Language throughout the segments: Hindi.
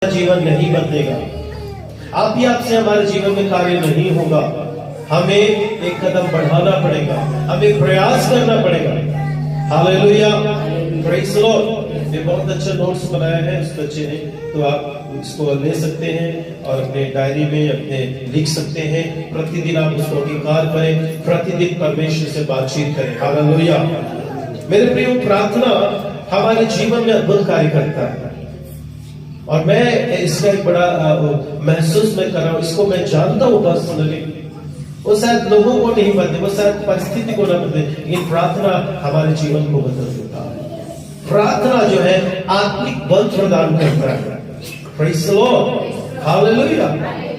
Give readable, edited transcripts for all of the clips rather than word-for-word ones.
जीवन नहीं बदलेगा, आप ही आपसे हमारे जीवन में कार्य नहीं होगा। हमें एक कदम बढ़ाना पड़ेगा, हमें प्रयास करना पड़ेगा। Hallelujah, praise the Lord. ये बहुत अच्छा नोट्स बनाया है उस बच्चे ने, तो आप इसको ले सकते हैं और अपने डायरी में अपने लिख सकते हैं। प्रतिदिन आप उसको अंगीकार करें, प्रतिदिन परमेश्वर से बातचीत करें। हालेलुया। मेरे प्रियो, प्रार्थना हमारे जीवन में अद्भुत कार्य करता है और मैं इसका एक बड़ा महसूस मैं कर रहा हूं, इसको मैं जानता हूं पर्सनली। वो शायद लोगों को नहीं बदले, वो शायद परिस्थिति को न बदले, लेकिन प्रार्थना हमारे जीवन को बदल देता है। प्रार्थना जो है आत्मिक बल प्रदान करता है। Praise the Lord, hallelujah.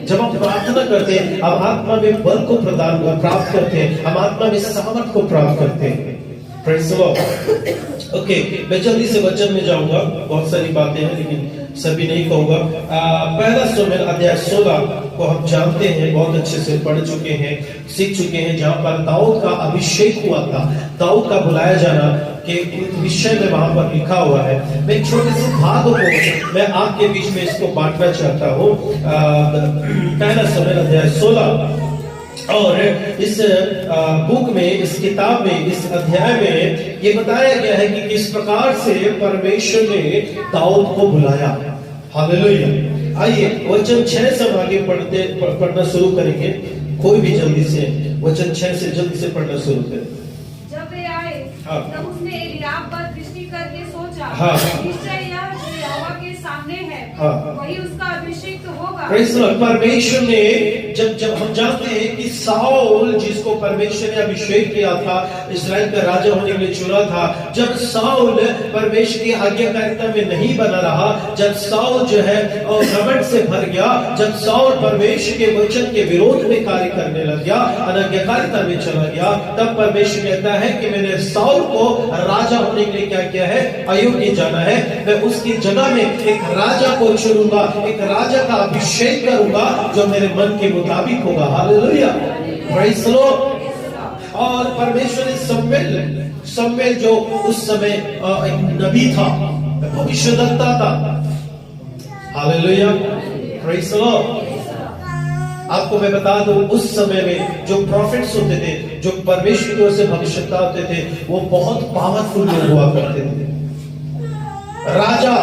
जब हम प्रार्थना करते हैं, हम आत्मा में बल को प्राप्त करते हैं, हम आत्मा में सामर्थ को प्राप्त करते हैं। Praise the Lord. ओके, मैं जल्दी से वचन में जाऊंगा, बहुत सारी बातें हैं लेकिन सभी नहीं कहूंगा। पहला शमूएल अध्याय 16 को हम जानते हैं, बहुत अच्छे से पढ़ चुके हैं, सीख चुके हैं, जहां पर दाऊद का अभिषेक हुआ था, दाऊद का बुलाया जाना के विषय में वहां पर लिखा हुआ है। मैं एक छोटे से भाग को मैं आपके बीच में इसको बांटना चाहता हूँ। पहला शमूएल अध्याय 16 और इस बुक में, इस किताब में, इस अध्याय में ये बताया गया है कि किस प्रकार से परमेश्वर ने दाऊद को बुलाया। हालेलुया। आइए वचन 6 से आगे पढ़ना शुरू करेंगे। कोई भी जल्दी से वचन 6 से जल्दी से पढ़ना शुरू करें। जब वे आए तब उसने एलीआब पर दृष्टि करके सोचा, निश्चय यह जो यहोवा के सामने है वही उसका अभिषेक होगा। परमेश्वर ने जब हम जानते हैं कि साउल, जिसको परमेश्वर ने अभिषेक किया था, इस्राएल का राजा होने के लिए चुना था, जब साउल परमेश्वर की आज्ञाकारिता में नहीं बना रहा, जब साउल जो है घमंड से भर गया, जब साउल परमेश्वर के वचन के विरोध में कार्य करने लग गया, अनाज्ञाकारिता में चला गया, तब परमेश्वर कहता है कि मैंने साउल को राजा होने के लिए क्या किया है, अयोग्य जाना है। मैं उसकी जगह में एक राजा को चुनूंगा, एक राजा का अभिषेक करूंगा जो मेरे मन के मुताबिक होगा। Hallelujah, praise the Lord. और परमेश्वर ने शमूएल जो उस समय एक नबी था, भविष्यद्वक्ता था। Hallelujah, praise the Lord. आपको मैं बता दूं, उस समय में जो प्रॉफिट्स होते थे, जो परमेश्वर की ओर से भविष्यता होते थे, वो बहुत पावरफुल लोग हुआ करते थे। राजा,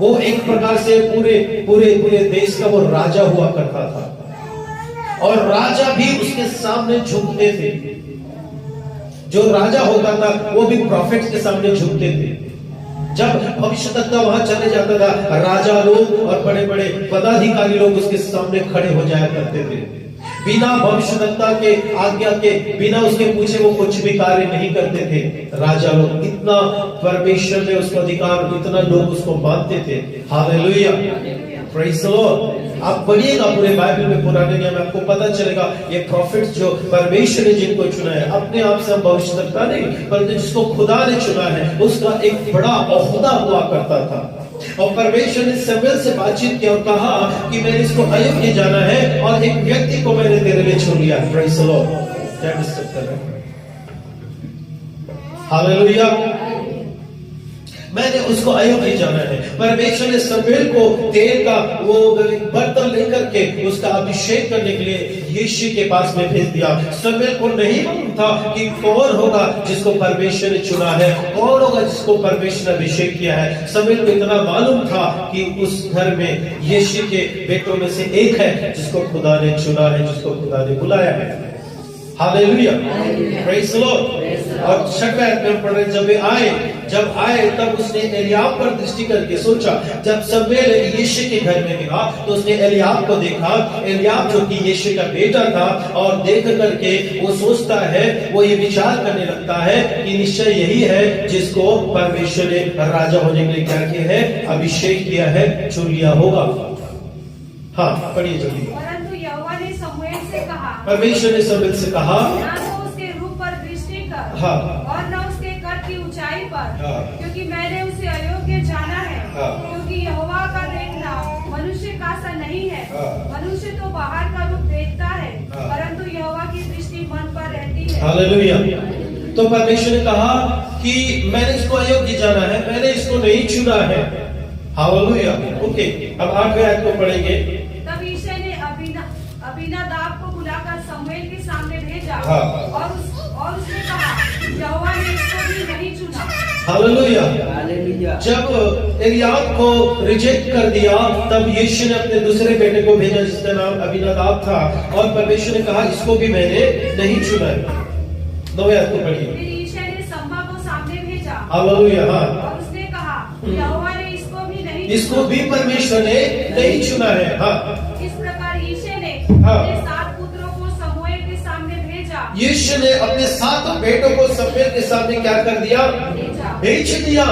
वो एक प्रकार से पूरे देश का वो राजा हुआ करता था और राजा भी उसके सामने झुकते थे। जो राजा होता था वो भी प्रॉफिट्स के सामने झुकते थे। जब भविष्यद्वक्ता वहां चले जाता था, राजा लोग और बड़े बड़े पदाधिकारी लोग उसके सामने खड़े हो जाया करते थे। बिना भविष्यद्वक्ता के आज्ञा के, बिना उसके पूछे वो कुछ भी कार्य नहीं करते थे राजा लोग। इतना परमेश्वर ने उसको अधिकार, इतना लोग उसको मानते थे। Hallelujah, praise the Lord. आप पढ़िएगा पूरे बाइबल में, पुराने नियम में, आपको पता चलेगा ये प्रॉफिट्स जो परमेश्वर ने जिनको चुना है, अपने आप से हम भविष्यद्वक्ता नहीं, परंतु जिसको खुदा ने चुना है, उसका एक बड़ा ओहदा हुआ करता था। और परमेश्वर ने शमूएल से बातचीत किया और कहा कि मैंने इसको अयोग्य जाना है और एक व्यक्ति को मैंने तेरे लिए चुन लिया। Praise the Lord. क्या डिस्टर्ब कर रहा है? हालेलुया। मैंने उसको अयोग्य जाना है। परमेश्वर ने शमूएल को तेल का वो बर्तन लेकर के उसका अभिषेक करने के लिए यीशु के पास में भेज दिया। शमूएल को नहीं मालूम था कि कौन होगा जिसको परमेश्वर ने चुना है, कौन होगा जिसको परमेश्वर ने अभिषेक किया है। शमूएल को इतना मालूम था कि उस घर में यीशु के बेटों में से एक है जिसको खुदा ने चुना है, जिसको खुदा ने बुलाया है। Hallelujah, praise the Lord. और शक्ति में पढ़ रहे, जब आए तब उसने एलीआब पर दृष्टि करके सोचा। जब शमूएल यीशु के घर में गया तो उसने एलीआब को देखा। एलीआब जो कि यीशु का बेटा था, और देख करके वो सोचता है, वो ये विचार करने लगता है कि निश्चय यही है जिसको परमेश्वर ने राजा होने के लिए क्या किया है, अभिषेक किया है, चुन लिया होगा। हाँ, पढ़िए जल्दी। परंतु यहोवा ने शमूएल से कहा, परमेश्वर ने शमूएल से कहा, ना तो उसके रूप पर दृष्टि कर, हाँ, और न उसके कद की ऊंचाई पर, हाँ, क्योंकि मैंने उसे अयोग्य जाना है। हाँ, क्योंकि यहोवा का देखना मनुष्य का सा नहीं है। हाँ, मनुष्य तो बाहर का रूप देखता है, हाँ, परंतु यहोवा की दृष्टि मन पर रहती है। हालेलुया। तो परमेश्वर ने कहा कि मैंने इसको अयोग्य जाना है, मैंने इसको नहीं चुना है। हालेलुया। ओके, अब 8वें आयत को पढ़ेंगे। तब यिशै ने अबीनादाब को बुलाकर शमूएल के सामने भेजा और उसने कहा, यहोवा ने इसको भी नहीं चुना। हालेलुया। जब एलियाब को रिजेक्ट कर दिया, तब यीशु ने अपने दूसरे बेटे को भेजा जिसका नाम अबीनादाब था, और परमेश्वर ने कहा इसको भी मैंने नहीं चुना है। 9वें आयत को पढ़िए। फिर यिशै ने शम्मा को सामने भेजा। हालेलुया। हाँ, और उसने कहा, यहोवा ने इसको भी नहीं चुना। इसको भी परमेश्वर ने नहीं चुना है। हाँ, इस प्रकार यिशै ने हाँ, अपने 7 पुत्रों को शमूएल के सामने भेजा। यीशु ने अपने 7 बेटों को शमूएल के सामने क्या कर दिया? भेज दिया।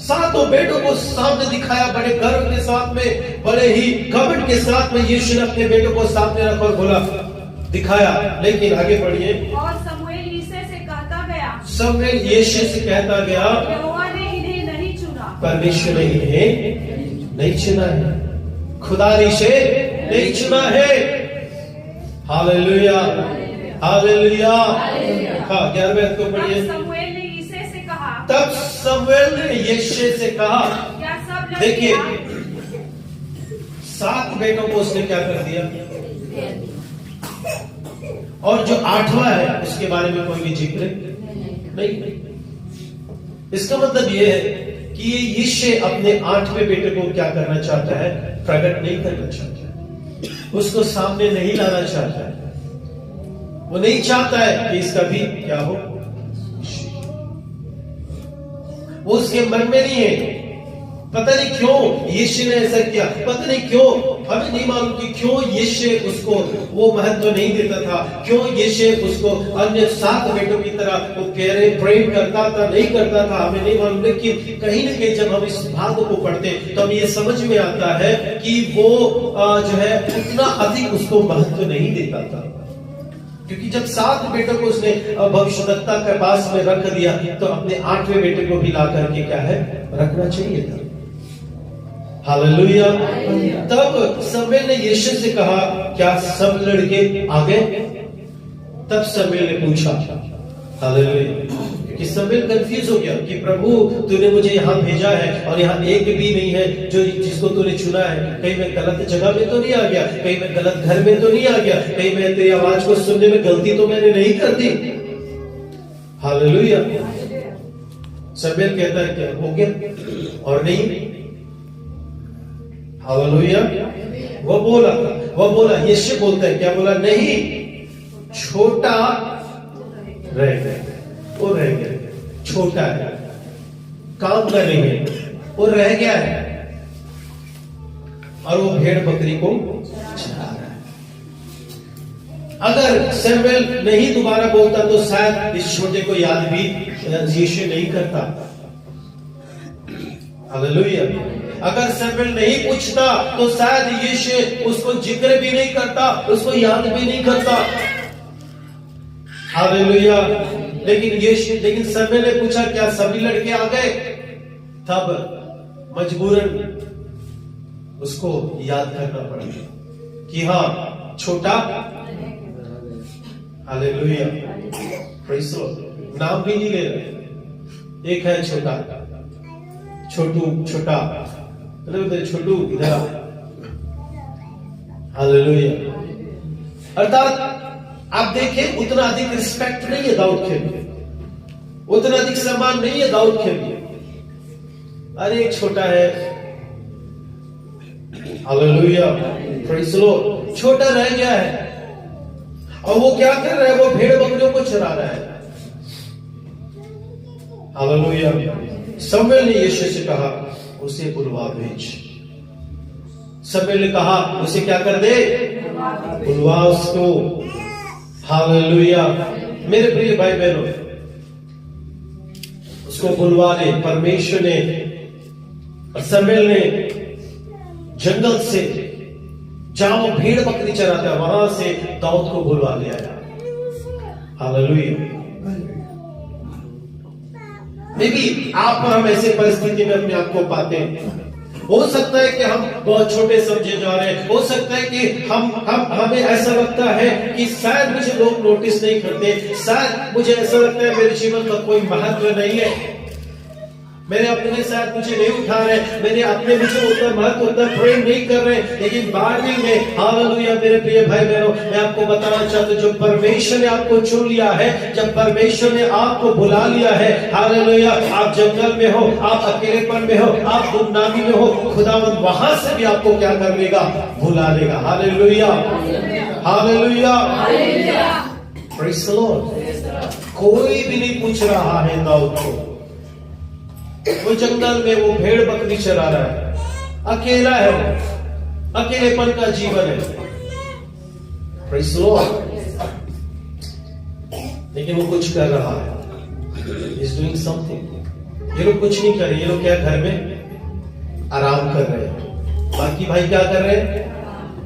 7 बेटों को सामने दिखाया, बड़े गर्व के साथ में, बड़े ही घमंड के साथ में यीशु ने अपने बेटों को सामने रखा और बोला, दिखाया। लेकिन आगे बढ़िए। और शमूएल यिशै से कहता गया, शमूएल यीशु से कहता गया, यहोवा ने इन्हें नहीं चुना। परमेश्वर ने इन्हें नहीं चुना है, खुदा ने इसे नहीं चुना है। Hallelujah, hallelujah. हाँ, 11वें आयत को पढ़िए। तब शमूएल ने यिशै से कहा, तब शमूएल ने यिशै से कहा, क्या सब लड़के देखिए, आए? 7 बेटों को उसने क्या कर दिया, और जो 8वां है उसके बारे में कोई भी जिक्र नहीं। इसका मतलब यह है कि ये यिशै अपने 8वें बेटे को क्या करना चाहता है? प्रकट नहीं करना चाहता है, उसको सामने नहीं लाना चाहता है। वो नहीं चाहता है कि इसका भी क्या हो, वो उसके मन में नहीं है। पता नहीं क्यों यीशु ने ऐसा किया, पता नहीं क्यों, हमें नहीं मालूम कि क्यों यीशु उसको वो महत्व नहीं देता था, क्यों यीशु उसको अन्य 7 बेटों की तरह वो प्रेम करता था, नहीं करता था, हमें नहीं मालूम। लेकिन कहीं ना कहीं जब हम इस भाग को पढ़ते तो हमें ये समझ में आता है कि वो जो है उतना अधिक उसको महत्व नहीं देता था, क्योंकि जब 7 बेटों को उसने भविष्यवक्ता के पास में रख दिया, तो अपने 8वें बेटे को भी ला करके क्या है रखना चाहिए था। हालेलुया। तब शमूएल ने यीशु से कहा, क्या सब लड़के आ गए? तब शमूएल ने पूछा। हालेलुया। कि शमूएल कंफ्यूज हो गया कि प्रभु तूने मुझे यहाँ भेजा है और यहाँ एक भी नहीं है जो जिसको तूने चुना है। कहीं मैं गलत जगह में तो नहीं आ गया, कहीं मैं गलत घर में तो नहीं आ गया, कहीं मैं तेरी आवाज को सुनने में गलती तो मैंने नहीं कर दी। हालेलुया। शमूएल कहता है क्या हो गया और नहीं। हालेलुया। वो बोला यीशु बोलता है, क्या बोला? नहीं, छोटा रह गया, वो रह गया, छोटा है, काम कर रही है, वो रह गया है, और वो भेड़ बकरी को चरा रहा है। अगर शमूएल नहीं दोबारा बोलता तो शायद इस छोटे को याद भी यीशु नहीं करता। हालेलुया। अगर शमूएल नहीं पूछता तो शायद यीशु उसको जिक्र भी नहीं करता, उसको याद भी नहीं करता। हालेलुया। लेकिन शमूएल ने पूछा, क्या सभी लड़के आ गए? तब मजबूरन उसको याद करना पड़ा कि हाँ, छोटा। हालेलुया। Praise the Lord. नाम भी नहीं ले रहे, एक है छोटा, छोटा, छोटू इधर। हालेलुया। अर्थात आप देखें, उतना अधिक रिस्पेक्ट नहीं है दाऊद के लिए, उतना अधिक सम्मान नहीं है दाऊद के लिए। अरे एक छोटा है। हालेलुया। Praise the Lord. छोटा रह गया है और वो क्या कर रहा है? वो भेड़ बकरियों को चरा रहा है। हालेलुया। शमूएल ने यीशु से कहा, उसे बुलवा भेज। शमूएल ने कहा, उसे क्या कर दे? बुलवा उसको। हालेलुया। मेरे प्रिय भाई बहनों, उसको बुलवा ले। परमेश्वर ने और शमूएल ने जंगल से, जहां भेड़ बकरी चराता, वहां से दाऊद को बुलवा ले आया। हालेलुया। मे बी आप और हम ऐसे परिस्थिति में अपने आप को पाते हैं। हो सकता है कि हम बहुत छोटे समझे जा रहे हैं, हो सकता है कि हमें ऐसा लगता है कि शायद मुझे लोग नोटिस नहीं करते, शायद मुझे ऐसा लगता है मेरे जीवन का कोई महत्व नहीं है। मेरे अपने साथ मुझे नहीं उठा रहे, मेरे अपने मुझे उतना महत्व उतना प्रेम नहीं कर रहे, लेकिन बारहवीं में हालेलुया मेरे प्रिय भाई बहनों, मैं आपको बताना चाहता हूं, जो परमेश्वर ने आपको चुन लिया है, जब परमेश्वर ने आपको बुला लिया है, हालेलुया, आप जंगल में हो, आप अकेलेपन में हो, आप गुमनामी में हो, खुदावंद वहां से भी आपको क्या कर लेगा, बुला लेगा। Hallelujah, hallelujah, praise the Lord. कोई भी नहीं पूछ रहा है दाऊद को, वो जंगल में वो भेड़ बकरी चरा रहा है, अकेला है, वो अकेलेपन का जीवन है, प्रेज़ द लॉर्ड। लेकिन वो कुछ कर रहा है, इज डूइंग समथिंग। ये लोग कुछ नहीं कर रहे, ये लोग क्या घर में आराम कर रहे हैं, बाकी भाई क्या कर रहे हैं,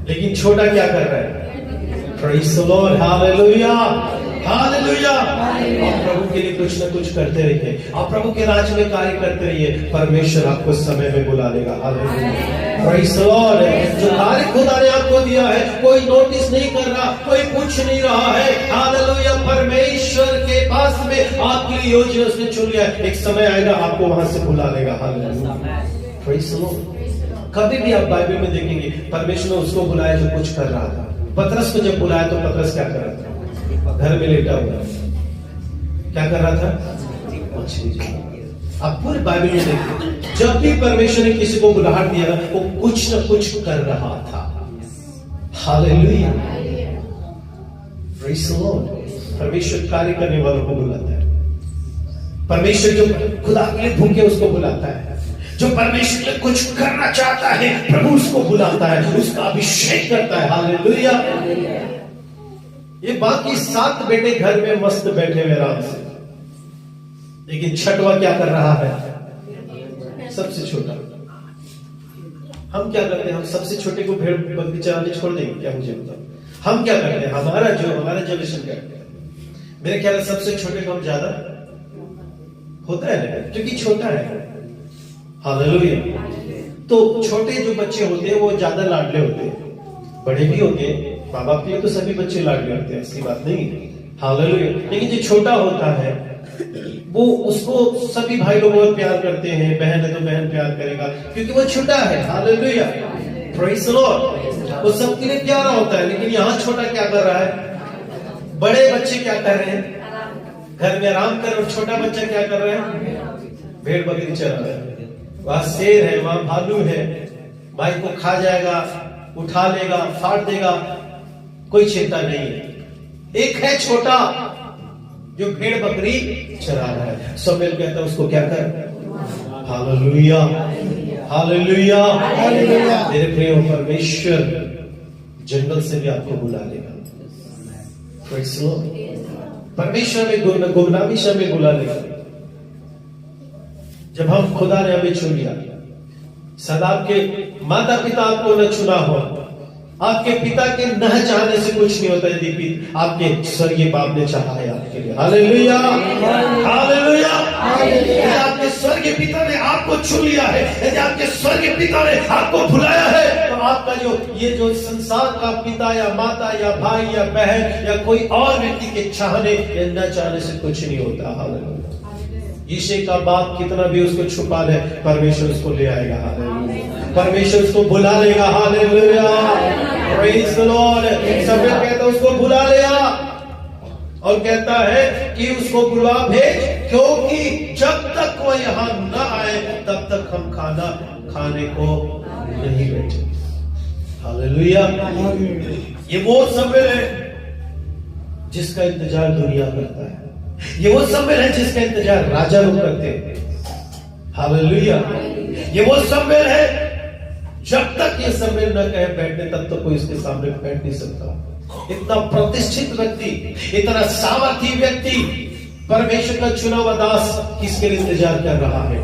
लेकिन छोटा क्या कर रहा है, praise the Lord, hallelujah, hallelujah. आप प्रभु के लिए कुछ ना कुछ करते रहिए, आप प्रभु के राज्य में कार्य करते रहिए, परमेश्वर आपको समय में बुला लेगा। Hallelujah, praise the Lord. जो कार्य खुदा ने आपको दिया है, कोई नोटिस नहीं कर रहा, कोई पूछ नहीं रहा है, हालेलुया, परमेश्वर के पास में आपके लिए योजना उसने चुन लिया है, एक समय आएगा आपको वहां से बुला लेगा। Hallelujah, praise the Lord. कभी भी आप बाइबल में देखेंगे, परमेश्वर ने उसको बुलाया जो कुछ कर रहा था। पतरस को जब बुलाया तो पतरस क्या कर रहा था, घर में लेटा हुआ, क्या कर रहा था, आप पूरे बाइबल में देखिए, जब भी परमेश्वर ने किसी को बुलाहट दिया ना, वो कुछ ना कुछ कर रहा था। Hallelujah, praise the Lord. परमेश्वर कार्य करने वालों को बुलाता है, परमेश्वर जो खुदा के लिए भूखे उसको बुलाता है, जो परमेश्वर के लिए कुछ करना चाहता है प्रभु उसको बुलाता है, उसका अभिषेक करता है। हालेलुया। ये बाकी 7 बेटे घर में मस्त बैठे हुए आराम से, लेकिन छठवा क्या कर रहा है, सबसे छोटा। हम क्या करते हैं, हम सबसे छोटे को भेड़ बकरी चराने छोड़ देंगे क्या, मुझे बताओ। हम क्या करते हैं, हमारा जनरेशन करते हैं, मेरे ख्याल से सबसे छोटे को हम ज्यादा होता है, क्योंकि छोटा है। हालेलुया। तो छोटे जो बच्चे होते हैं वो ज्यादा लाडले होते हैं, बड़े भी होते हैं, माँ बाप के तो सभी बच्चे लाडले होते हैं, ऐसी बात नहीं है। हालेलुया। लेकिन जो छोटा होता है वो, उसको सभी भाई लोग बहुत प्यार करते हैं, बहन है तो बहन प्यार करेगा, क्योंकि वो छोटा है। Hallelujah, praise the Lord. वो सबके लिए प्यारा होता है, लेकिन यहाँ छोटा क्या कर रहा है, बड़े बच्चे क्या कर रहे हैं, घर में आराम कर, और छोटा बच्चा क्या कर रहा है, भेड़ बकरी चरा रहा है। वहां शेर है, वहां भालू है, भाई को खा जाएगा, उठा लेगा, फाड़ देगा, कोई चिंता नहीं है। एक है छोटा जो भेड़ बकरी चरा रहा है, शमूएल कहता है उसको क्या कर। Hallelujah, hallelujah, hallelujah. मेरे प्रिय परमेश्वर जंगल से भी आपको बुला लेगा, प्रेज़ द लॉर्ड। परमेश्वर में गुमनामी से हमें बुला लेगा। जब हम खुदा ने हमें चुन लिया, सदा आपके माता पिता आपको न चुना हो, आपके पिता के न चाहने से कुछ नहीं होता, यदि आपके स्वर्गीय बाप ने चाहा है आपके लिए। Hallelujah, hallelujah. यदि आपके स्वर्गीय पिता ने आपको चुन लिया है, यदि आपके स्वर्गीय पिता ने आपको बुलाया है, तो आपका जो संसार का पिता या माता या भाई या बहन या कोई और व्यक्ति के चाहने या न चाहने से कुछ नहीं होता। हालेलुया। यीशु का बाप कितना भी उसको छुपा ले, परमेश्वर उसको ले आएगा। हालेलुया, परमेश्वर उसको बुला लेगा। Hallelujah, praise the Lord. सब कहता है उसको बुला लिया और कहता है कि उसको बुला भेज, क्योंकि जब तक वो यहाँ न आए तब तक हम खाना खाने को नहीं बैठे। हालेलुया। ये वो समय है जिसका इंतजार दुनिया करता है, ये वो समय है जिसका इंतजार राजा लोग करते हैं। हालेलुया। ये वो समय है, जब तक ये समय न कहे बैठने तब तक कोई इसके सामने बैठ नहीं सकता। इतना प्रतिष्ठित व्यक्ति, इतना सामर्थी व्यक्ति, परमेश्वर का चुना हुआ दास किसके लिए इंतजार कर रहा है,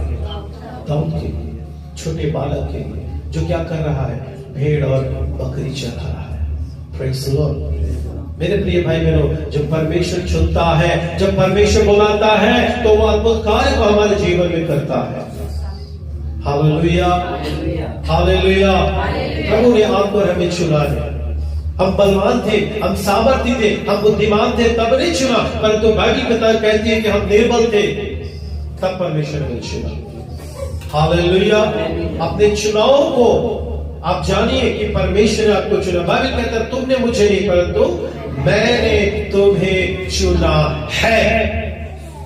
दाऊद के लिए, छोटे बालक के लिए, जो क्या कर रहा है, भेड़ और बकरी चरा रहा है। Praise the Lord. मेरे प्रिय भाई बहनों, जब परमेश्वर चुनता है, जब परमेश्वर बुलाता है, तो वो अद्भुत कार्य को हमारे जीवन में करता है। Hallelujah, hallelujah. प्रभु ने आपको हमें चुना है। हम बलवान थे, हम सामर्थी थे, हम बुद्धिमान थे, तब नहीं चुना, परंतु बाइबल कहती है कि हम निर्बल थे, तब परमेश्वर ने चुना। हालेलुया। अपने चुनाव को आप जानिए कि परमेश्वर ने आपको चुना। बाइबल कहता है तुमने मुझे नहीं परंतु मैंने तुम्हें चुना है।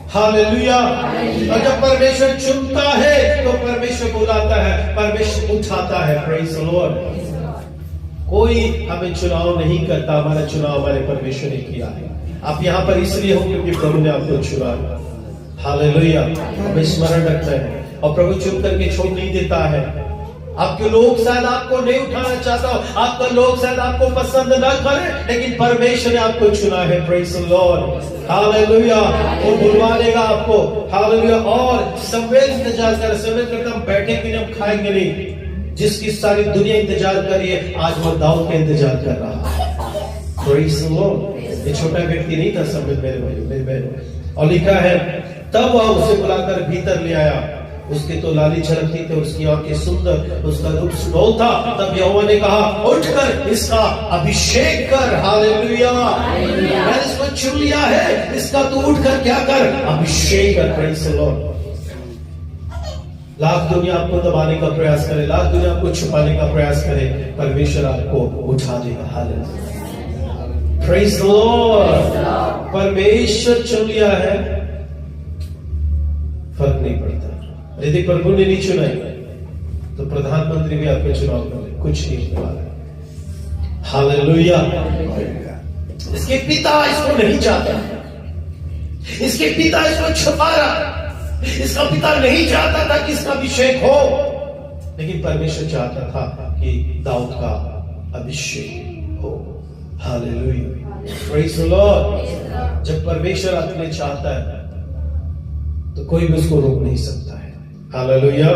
हालेलुया। और जब परमेश्वर चुनता है तो परमेश्वर बुलाता है, परमेश्वर उठाता है। Praise the Lord. कोई हमें चुनाव नहीं करता, हमारा चुनाव हमारे परमेश्वर ने किया है। आप यहाँ पर इसलिए हो क्योंकि प्रभु ने आपको चुना है। हालेलुया। हमें स्मरण रखना है और प्रभु चुन करके छोड़ नहीं देता है। आपके लोग शायद आपको नहीं उठाना चाहता हो, आपका लोग शायद आपको पसंद ना करे, लेकिन परमेश्वर ने आपको चुना है। Praise the Lord. हालेलुया। वो बुलवा लेगा आपको। हालेलुया। और समय इंतजार कर, समय करता हम बैठेंगे नहीं, हम खाएंगे नहीं। जिसकी सारी दुनिया इंतजार कर रही है, आज वो दाऊद का इंतजार कर रहा है। Praise the Lord. ये छोटा व्यक्ति नहीं था सब मेरे भाई मेरे बहनों। और लिखा है तब वह उसे बुलाकर भीतर ले आया, उसके तो लाली झलकती थी, उसकी आंखें सुंदर, उसका रूप सुडौल था। तब यहोवा ने कहा उठकर इसका अभिषेक कर। हालेलुया। मैंने इसको चुन लिया है, इसका तू उठकर क्या कर, अभिषेक कर। Praise the Lord. लाख दुनिया आपको दबाने का प्रयास करे, लाख दुनिया आपको छुपाने का प्रयास करे, परमेश्वर आपको उठा देगा। हालेलुया। Praise the Lord. परमेश्वर चुन लिया है, फर्क नहीं पड़ता। यदि प्रभु ने नहीं चुना तो प्रधानमंत्री भी आपको चुनाव कर ले, कुछ नहीं होने वाला है। हालेलुया। इसके पिता इसको नहीं चाहता, इसके पिता इसको छुपा रहा, इसका पिता नहीं चाहता था कि इसका अभिषेक हो, लेकिन परमेश्वर चाहता था कि दाऊद का अभिषेक हो। हालेलुया। Praise the Lord. जब परमेश्वर अपने चाहता है तो कोई भी उसको रोक नहीं सकता है। हालेलुया।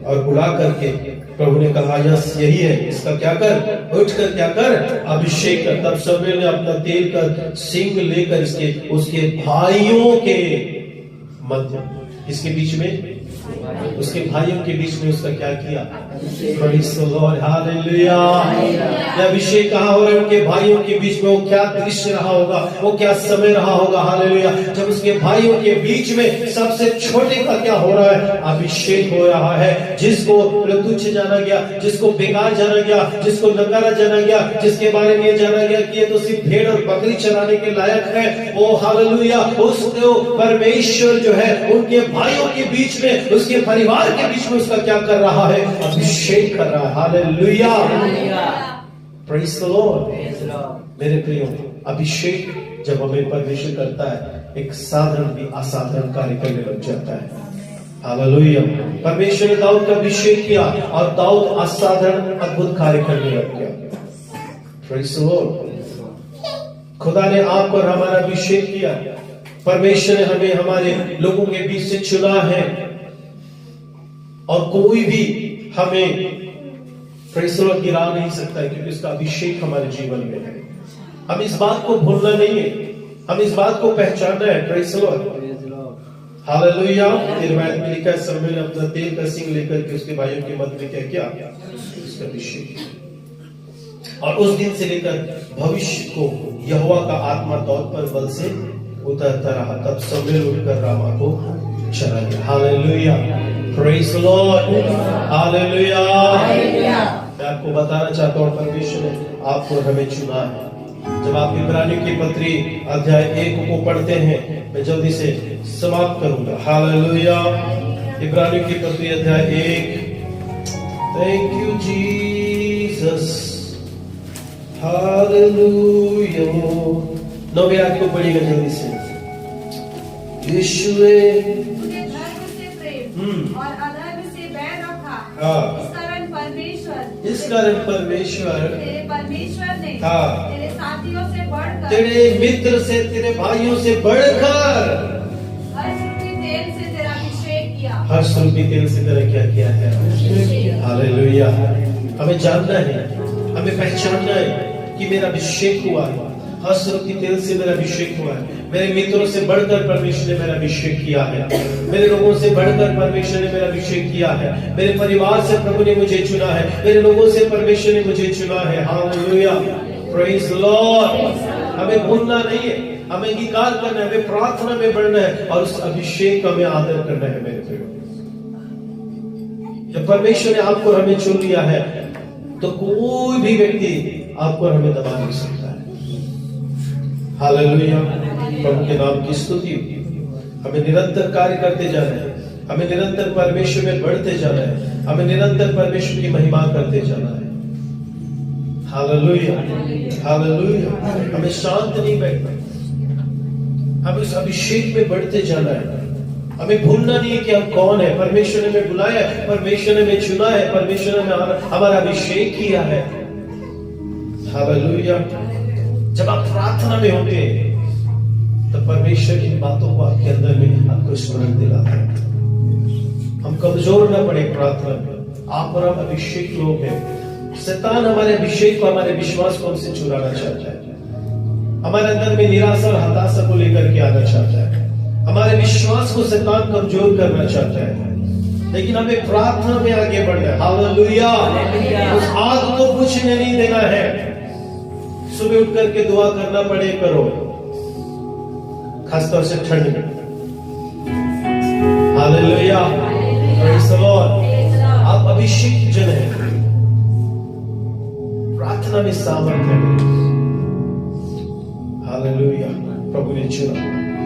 और बुला करके प्रभु ने कहा यस यही है, इसका क्या कर, उठकर क्या कर, अभिषेक कर। तब शमूएल ने अपना तेल का सिंग लेकर इसके उसके भाइयों के मध्य, इसके बीच में, उसके भाइयों के बीच में उसका क्या किया, प्रेज़ द लॉर्ड। हालेलुया। यह अभिषेक कहाँ हो रहा है, उनके भाइयों के बीच में। वो क्या दृश्य रहा होगा, वो क्या समय रहा होगा। हालेलुया। जब उसके भाइयों के बीच में सबसे छोटे का क्या हो रहा है, अभिषेक हो रहा है। जिसको तुच्छ जाना गया, जिसको बेकार जाना गया, जिसको नकारा जाना गया, जिसके बारे में जाना गया कि ये तो सिर्फ भेड़ और बकरी चराने के लायक है, वो हालेलुया उसको परमेश्वर जो है उनके भाइयों के बीच में, उसके परिवार के बीच में उसका क्या कर रहा है, अभिषेक कर रहा है। हालेलुया। Praise the Lord. मेरे प्रियो, अभिषेक जब हमें परमेश्वर करता है, एक साधारण भी असाधारण कार्य करने लग जाता है। हालेलुया। परमेश्वर ने दाऊद का अभिषेक किया और दाऊद असाधारण अद्भुत कार्य करने लग गया। Praise the Lord. खुदा ने आप और हमारा अभिषेक किया। परमेश्वर ने हमें हमारे लोगों के बीच से चुना है और कोई भी हमें प्रेज़ द लॉर्ड गिरा नहीं सकता है, क्योंकि उसका अभिषेक हमारे जीवन में है। हम इस बात को भूलना नहीं है, हम इस बात को पहचानना है। Praise the Lord. हालेलुया। तिरवायत में लिखा है शमूएल ने अपना तेल का सिंग लेकर के उसके भाइयों के मध्य में क्या किया, उसका अभिषेक। और उस दिन से लेकर भविष्य को यहोवा का आत्मा दाऊद पर बल से उतरता रहा। तब शमूएल उठकर रामा को चला गया। Hallelujah. Praise the Lord. Hallelujah. मैं आपको बताना चाहता हूँ परमेश्वर ने आपको और हमें चुना है। जब आप इब्रानियों की पत्री अध्याय 1 को पढ़ते हैं, मैं जल्दी से समाप्त करूंगा। हालेलुया। इब्रानियों की पत्री अध्याय 1। Thank you Jesus. हालेलुया। 9वें आयत को पढ़िएगा जल्दी से। यीशुए तूने धर्म से प्रेम और अधर्म से बैर रखा। इस कारण परमेश्वर तेरे परमेश्वर ने तेरे साथियों से बढ़कर, तेरे मित्र से, तेरे भाइयों से बढ़कर हर सुर्खी तेल से तेरा अभिषेक किया। हर सुर्खी तेल से तेरा क्या किया है। हालेलुया। हमें जानना है, हमें पहचानना है कि मेरा अभिषेक हुआ है। हर सुर्खी तेल से मेरा अभिषेक हुआ है। मेरे मित्रों से बढ़कर परमेश्वर ने मेरा अभिषेक किया है। मेरे लोगों से बढ़कर परमेश्वर ने मेरा अभिषेक किया है। मेरे परिवार से प्रभु ने मुझे चुना है। मेरे लोगों से परमेश्वर ने मुझे चुना है। हालेलुया। Praise the Lord. हमें भूलना नहीं है, हमें अंगीकार करना है, हमें प्रार्थना में बढ़ना है और उस अभिषेक का हमें आदर करना है। मेरे प्रिय, जब परमेश्वर ने आपको और हमें चुन लिया है तो कोई भी व्यक्ति आपको और हमें दबा नहीं सकता है। हालेलुया, प्रभु के नाम की स्तुति। हमें निरंतर कार्य करते जाना है, हमें निरंतर परमेश्वर में बढ़ते जाना है, हमें निरंतर परमेश्वर की महिमा करते जाना है। Hallelujah, hallelujah. हमें शांत नहीं बैठना, हमें इस अभिषेक में बढ़ते जाना है। हमें भूलना नहीं है कि हम कौन है। परमेश्वर ने हमें बुलाया है, परमेश्वर ने हमें चुना है, परमेश्वर ने हमारा अभिषेक किया है। हालेलुया। जब आप प्रार्थना में होंगे तो परमेश्वर की बातों को आपके अंदर में आपको स्मरण दिलाता है। हम कमजोर ना पड़े प्रार्थना में। आप और हम अभिषेक लोग हैं। शैतान हमारे अभिषेक को, हमारे विश्वास को हमसे चुराना चाहता है। हमारे अंदर में निराशा और हताशा को लेकर के आना चाहता है। हमारे विश्वास को शैतान कमजोर करना चाहता है। लेकिन हमें प्रार्थना में आगे बढ़ना है। हालेलुया। उस आग को बुझने नहीं देना है। सुबह उठ करके दुआ करना पड़े करो, खासतौर से ठंड में। Hallelujah, praise the Lord. आप अभिषेक जन हैं, प्रार्थना में सामर्थ्य है। हालेलुया, प्रभु ने चुना।